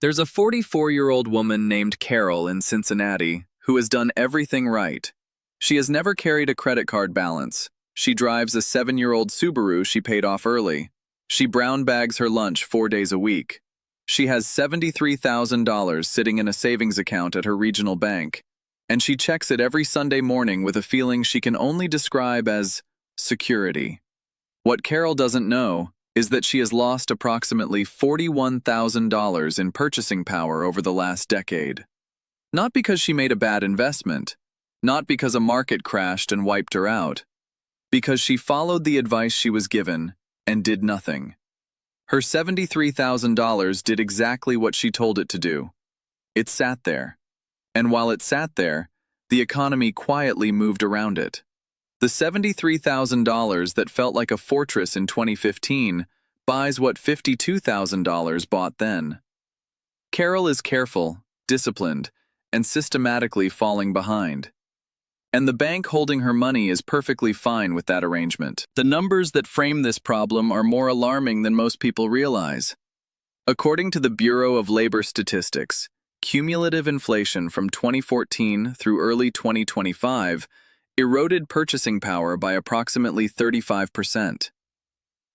There's a 44-year-old woman named Carol in Cincinnati who has done everything right. She has never carried a credit card balance. She drives a 7-year-old Subaru she paid off early. She brown bags her lunch 4 days a week. She has $73,000 sitting in a savings account at her regional bank, and she checks it every Sunday morning with a feeling she can only describe as security. What Carol doesn't know is that she has lost approximately $41,000 in purchasing power over the last decade. Not because she made a bad investment, not because a market crashed and wiped her out, because she followed the advice she was given and did nothing. Her $73,000 did exactly what she told it to do. It sat there. And while it sat there, the economy quietly moved around it. The $73,000 that felt like a fortress in 2015 buys what $52,000 bought then. Carol is careful, disciplined, and systematically falling behind. And the bank holding her money is perfectly fine with that arrangement. The numbers that frame this problem are more alarming than most people realize. According to the Bureau of Labor Statistics, cumulative inflation from 2014 through early 2025 eroded purchasing power by approximately 35%.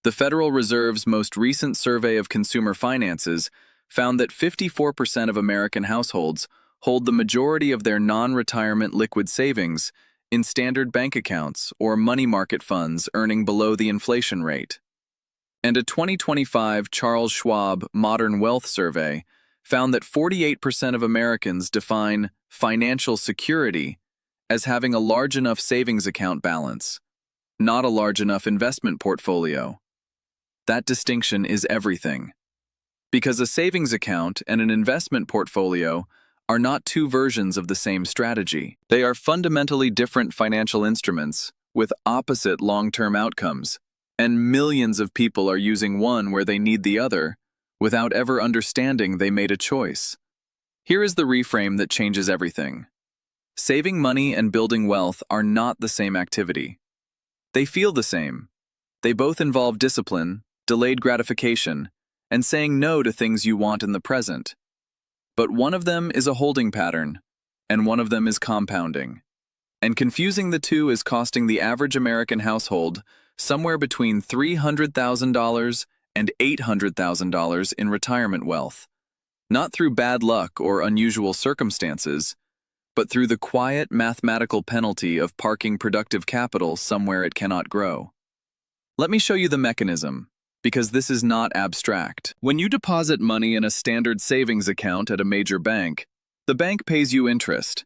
The Federal Reserve's most recent survey of consumer finances found that 54% of American households hold the majority of their non-retirement liquid savings in standard bank accounts or money market funds earning below the inflation rate. And a 2025 Charles Schwab Modern Wealth Survey found that 48% of Americans define financial security as having a large enough savings account balance, not a large enough investment portfolio. That distinction is everything. Because a savings account and an investment portfolio are not two versions of the same strategy. They are fundamentally different financial instruments with opposite long-term outcomes, and millions of people are using one where they need the other without ever understanding they made a choice. Here is the reframe that changes everything. Saving money and building wealth are not the same activity. They feel the same. They both involve discipline, delayed gratification, and saying no to things you want in the present. But one of them is a holding pattern, and one of them is compounding. And confusing the two is costing the average American household somewhere between $300,000 and $800,000 in retirement wealth, not through bad luck or unusual circumstances, but through the quiet mathematical penalty of parking productive capital somewhere it cannot grow. Let me show you the mechanism, because this is not abstract. When you deposit money in a standard savings account at a major bank, the bank pays you interest.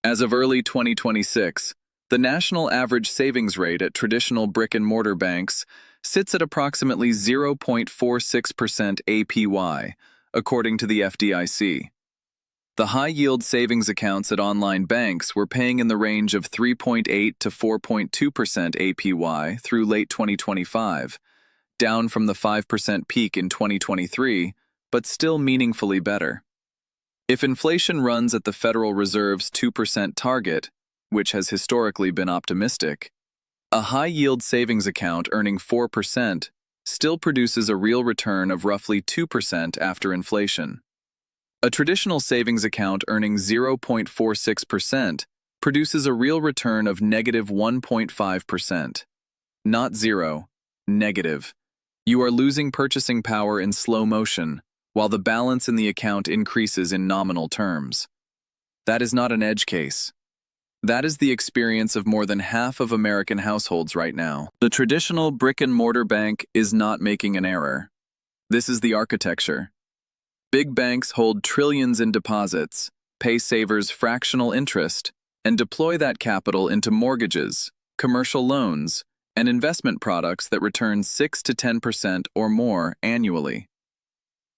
As of early 2026, the national average savings rate at traditional brick-and-mortar banks sits at approximately 0.46% APY, according to the FDIC. The high-yield savings accounts at online banks were paying in the range of 3.8 to 4.2% APY through late 2025, down from the 5% peak in 2023, but still meaningfully better. If inflation runs at the Federal Reserve's 2% target, which has historically been optimistic, a high-yield savings account earning 4% still produces a real return of roughly 2% after inflation. A traditional savings account earning 0.46% produces a real return of negative 1.5%. Not zero, negative. You are losing purchasing power in slow motion, while the balance in the account increases in nominal terms. That is not an edge case. That is the experience of more than half of American households right now. The traditional brick-and-mortar bank is not making an error. This is the architecture. Big banks hold trillions in deposits, pay savers fractional interest, and deploy that capital into mortgages, commercial loans, and investment products that return 6 to 10% or more annually.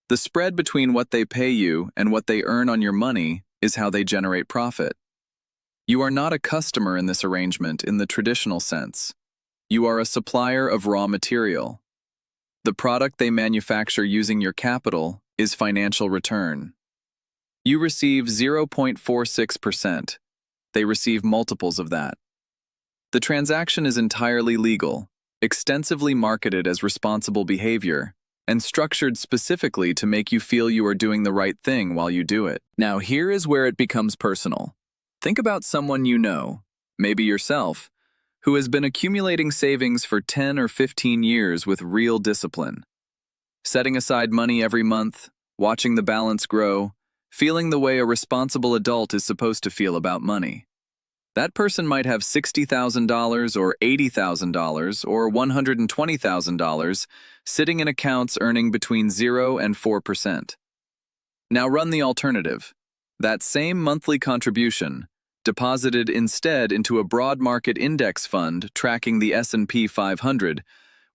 The spread between what they pay you and what they earn on your money is how they generate profit. You are not a customer in this arrangement in the traditional sense. You are a supplier of raw material. The product they manufacture using your capital is financial return. You receive 0.46%. They receive multiples of that. The transaction is entirely legal, extensively marketed as responsible behavior, and structured specifically to make you feel you are doing the right thing while you do it. Now, here is where it becomes personal. Think about someone you know, maybe yourself, who has been accumulating savings for 10 or 15 years with real discipline. Setting aside money every month, watching the balance grow, feeling the way a responsible adult is supposed to feel about money. That person might have $60,000 or $80,000 or $120,000 sitting in accounts earning between 0 and 4%. Now run the alternative. That same monthly contribution, deposited instead into a broad market index fund tracking the S&P 500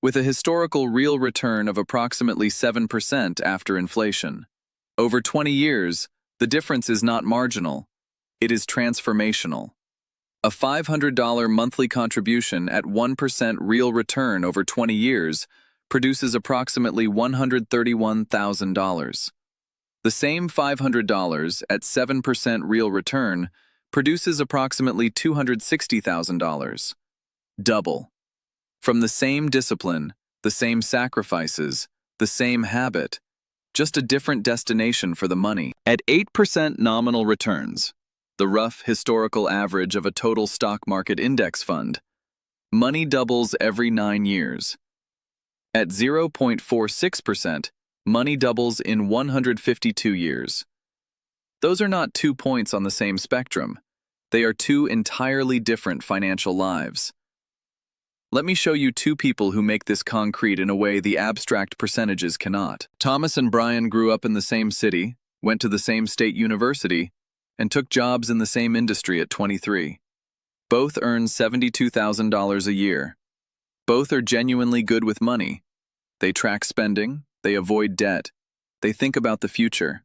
with a historical real return of approximately 7% after inflation. Over 20 years, the difference is not marginal. It is transformational. A $500 monthly contribution at 1% real return over 20 years produces approximately $131,000. The same $500 at 7% real return produces approximately $260,000. Double. From the same discipline, the same sacrifices, the same habit, just a different destination for the money. At 8% nominal returns, the rough historical average of a total stock market index fund, money doubles every 9 years. At 0.46%, money doubles in 152 years. Those are not 2 points on the same spectrum. They are 2 entirely different financial lives. Let me show you 2 people who make this concrete in a way the abstract percentages cannot. Thomas and Brian grew up in the same city, went to the same state university, and took jobs in the same industry at 23. Both earn $72,000 a year. Both are genuinely good with money. They track spending, they avoid debt, they think about the future.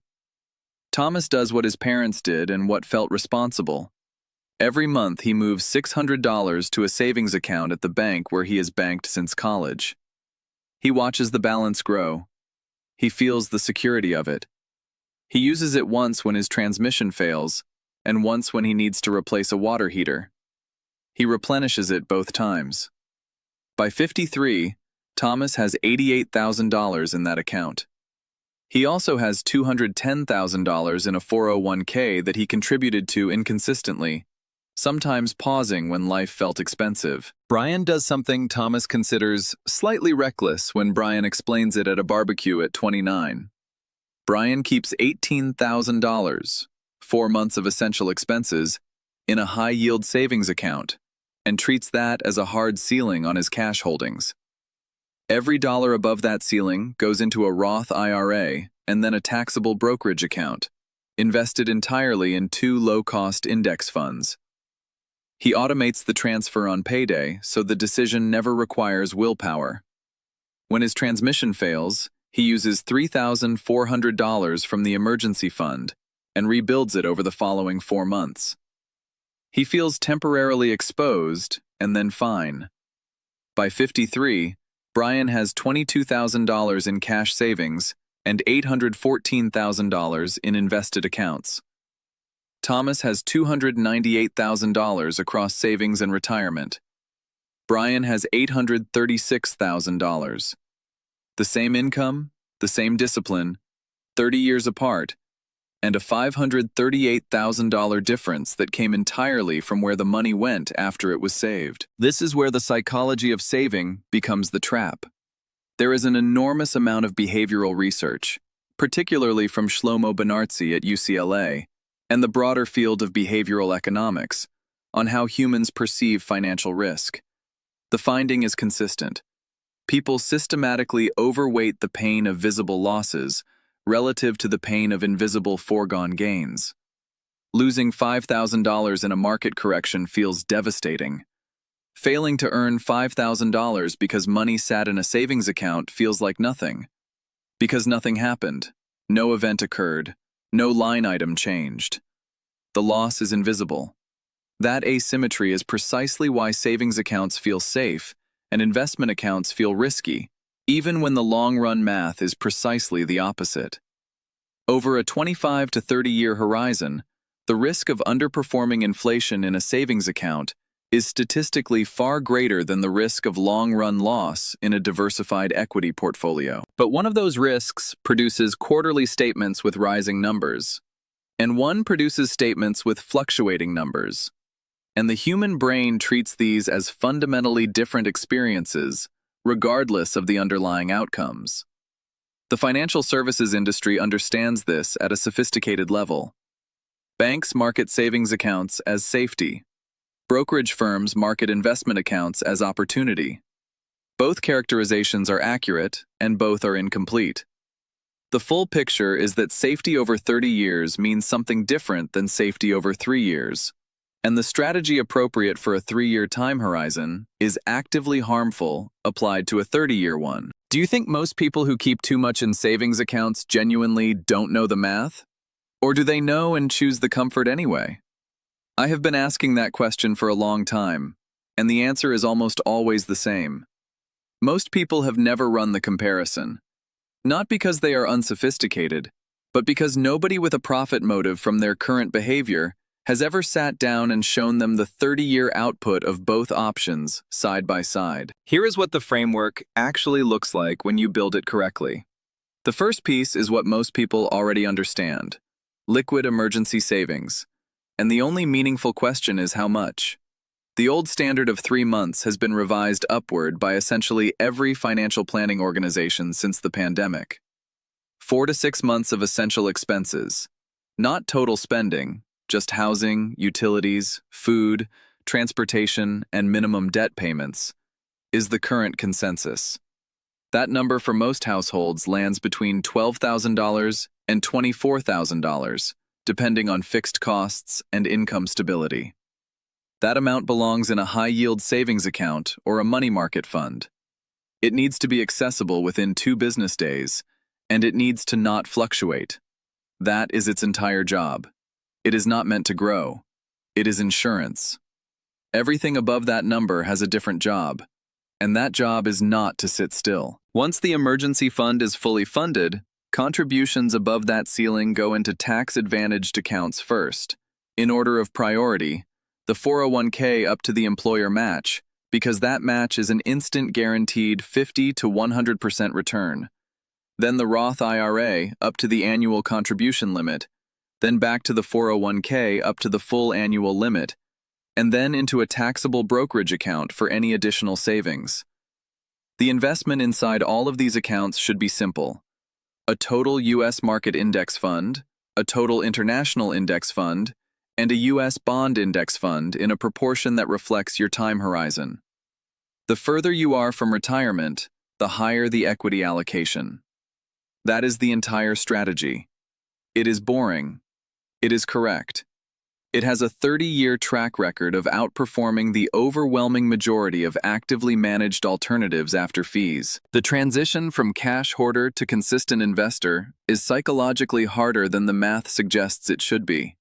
Thomas does what his parents did and what felt responsible. Every month he moves $600 to a savings account at the bank where he has banked since college. He watches the balance grow. He feels the security of it. He uses it once when his transmission fails, and once when he needs to replace a water heater. He replenishes it both times. By 53, Thomas has $88,000 in that account. He also has $210,000 in a 401k that he contributed to inconsistently, sometimes pausing when life felt expensive. Brian does something Thomas considers slightly reckless when Brian explains it at a barbecue at 29. Brian keeps $18,000, 4 months of essential expenses, in a high-yield savings account, and treats that as a hard ceiling on his cash holdings. Every dollar above that ceiling goes into a Roth IRA and then a taxable brokerage account, invested entirely in 2 low-cost index funds. He automates the transfer on payday so the decision never requires willpower. When his transmission fails, he uses $3,400 from the emergency fund and rebuilds it over the following 4 months. He feels temporarily exposed and then fine. By 53, Brian has $22,000 in cash savings and $814,000 in invested accounts. Thomas has $298,000 across savings and retirement. Brian has $836,000. The same income, the same discipline, 30 years apart, and a $538,000 difference that came entirely from where the money went after it was saved. This is where the psychology of saving becomes the trap. There is an enormous amount of behavioral research, particularly from Shlomo Benartzi at UCLA, and the broader field of behavioral economics, on how humans perceive financial risk. The finding is consistent. People systematically overweight the pain of visible losses relative to the pain of invisible foregone gains. Losing $5,000 in a market correction feels devastating. Failing to earn $5,000 because money sat in a savings account feels like nothing. Because nothing happened, no event occurred, no line item changed. The loss is invisible. That asymmetry is precisely why savings accounts feel safe and investment accounts feel risky, even when the long-run math is precisely the opposite. Over a 25 to 30-year horizon, the risk of underperforming inflation in a savings account is statistically far greater than the risk of long-run loss in a diversified equity portfolio. But one of those risks produces quarterly statements with rising numbers, and one produces statements with fluctuating numbers. And the human brain treats these as fundamentally different experiences, regardless of the underlying outcomes. The financial services industry understands this at a sophisticated level. Banks market savings accounts as safety. Brokerage firms market investment accounts as opportunity. Both characterizations are accurate, and both are incomplete. The full picture is that safety over 30 years means something different than safety over 3 years, and the strategy appropriate for a 3-year time horizon is actively harmful applied to a 30-year one. Do you think most people who keep too much in savings accounts genuinely don't know the math? Or do they know and choose the comfort anyway? I have been asking that question for a long time, and the answer is almost always the same. Most people have never run the comparison. Not because they are unsophisticated, but because nobody with a profit motive from their current behavior has ever sat down and shown them the 30-year output of both options side by side. Here is what the framework actually looks like when you build it correctly. The first piece is what most people already understand: liquid emergency savings. And the only meaningful question is how much. The old standard of 3 months has been revised upward by essentially every financial planning organization since the pandemic. 4 to 6 months of essential expenses. Not total spending, just housing, utilities, food, transportation, and minimum debt payments, is the current consensus. That number for most households lands between $12,000 and $24,000, depending on fixed costs and income stability. That amount belongs in a high-yield savings account or a money market fund. It needs to be accessible within 2 business days, and it needs to not fluctuate. That is its entire job. It is not meant to grow. It is insurance. Everything above that number has a different job, and that job is not to sit still. Once the emergency fund is fully funded, contributions above that ceiling go into tax-advantaged accounts first, in order of priority, the 401k up to the employer match, because that match is an instant guaranteed 50 to 100% return. Then the Roth IRA up to the annual contribution limit, then back to the 401k up to the full annual limit, and then into a taxable brokerage account for any additional savings. The investment inside all of these accounts should be simple: a total U.S. market index fund, a total international index fund, and a U.S. bond index fund in a proportion that reflects your time horizon. The further you are from retirement, the higher the equity allocation. That is the entire strategy. It is boring. It is correct. It has a 30-year track record of outperforming the overwhelming majority of actively managed alternatives after fees. The transition from cash hoarder to consistent investor is psychologically harder than the math suggests it should be.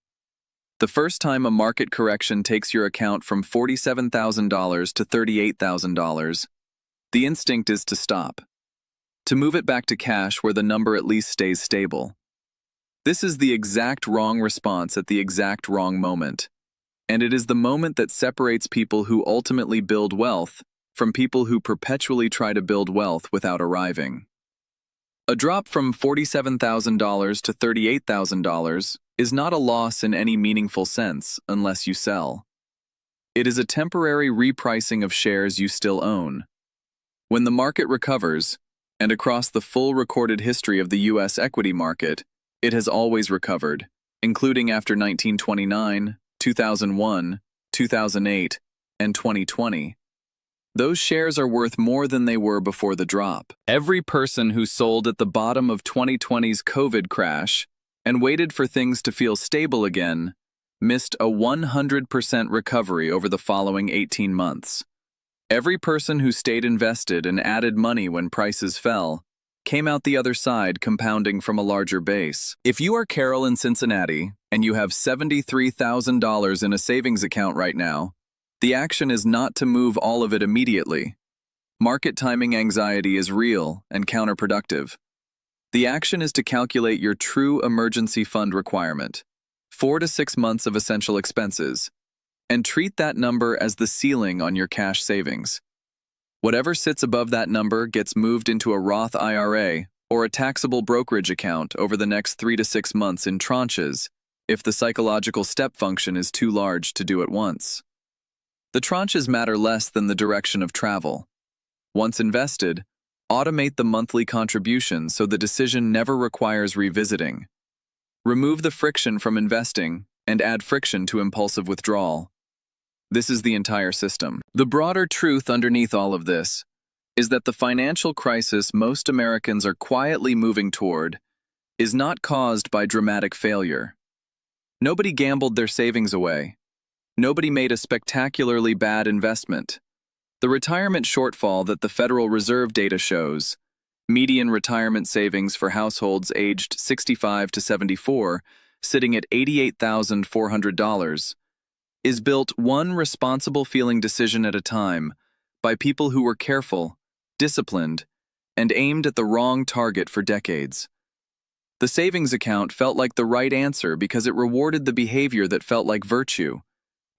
The first time a market correction takes your account from $47,000 to $38,000, the instinct is to stop, to move it back to cash where the number at least stays stable. This is the exact wrong response at the exact wrong moment, and it is the moment that separates people who ultimately build wealth from people who perpetually try to build wealth without arriving. A drop from $47,000 to $38,000 is not a loss in any meaningful sense unless you sell. It is a temporary repricing of shares you still own. When the market recovers, and across the full recorded history of the U.S. equity market, it has always recovered, including after 1929, 2001, 2008, and 2020. Those shares are worth more than they were before the drop. Every person who sold at the bottom of 2020's COVID crash and waited for things to feel stable again missed a 100% recovery over the following 18 months. Every person who stayed invested and added money when prices fell came out the other side compounding from a larger base. If you are Carol in Cincinnati and you have $73,000 in a savings account right now, the action is not to move all of it immediately. Market timing anxiety is real and counterproductive. The action is to calculate your true emergency fund requirement, 4 to 6 months of essential expenses, and treat that number as the ceiling on your cash savings. Whatever sits above that number gets moved into a Roth IRA or a taxable brokerage account over the next 3 to 6 months in tranches, if the psychological step function is too large to do at once. The tranches matter less than the direction of travel. Once invested, automate the monthly contribution so the decision never requires revisiting. Remove the friction from investing and add friction to impulsive withdrawal. This is the entire system. The broader truth underneath all of this is that the financial crisis most Americans are quietly moving toward is not caused by dramatic failure. Nobody gambled their savings away. Nobody made a spectacularly bad investment. The retirement shortfall that the Federal Reserve data shows, median retirement savings for households aged 65 to 74, sitting at $88,400, is built one responsible-feeling decision at a time by people who were careful, disciplined, and aimed at the wrong target for decades. The savings account felt like the right answer because it rewarded the behavior that felt like virtue: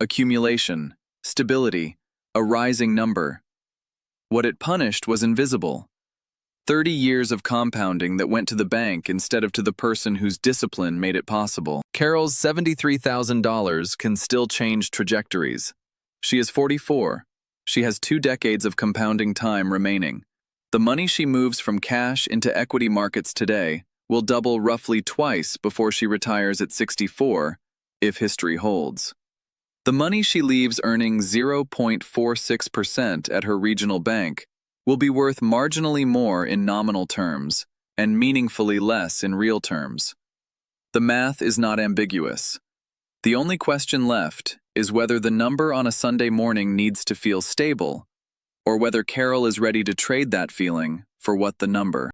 accumulation, stability, a rising number. What it punished was invisible. 30 years of compounding that went to the bank instead of to the person whose discipline made it possible. Carol's $73,000 can still change trajectories. She is 44. She has 2 decades of compounding time remaining. The money she moves from cash into equity markets today will double roughly twice before she retires at 64, if history holds. The money she leaves earning 0.46% at her regional bank will be worth marginally more in nominal terms and meaningfully less in real terms. The math is not ambiguous. The only question left is whether the number on a Sunday morning needs to feel stable, or whether Carol is ready to trade that feeling for what the number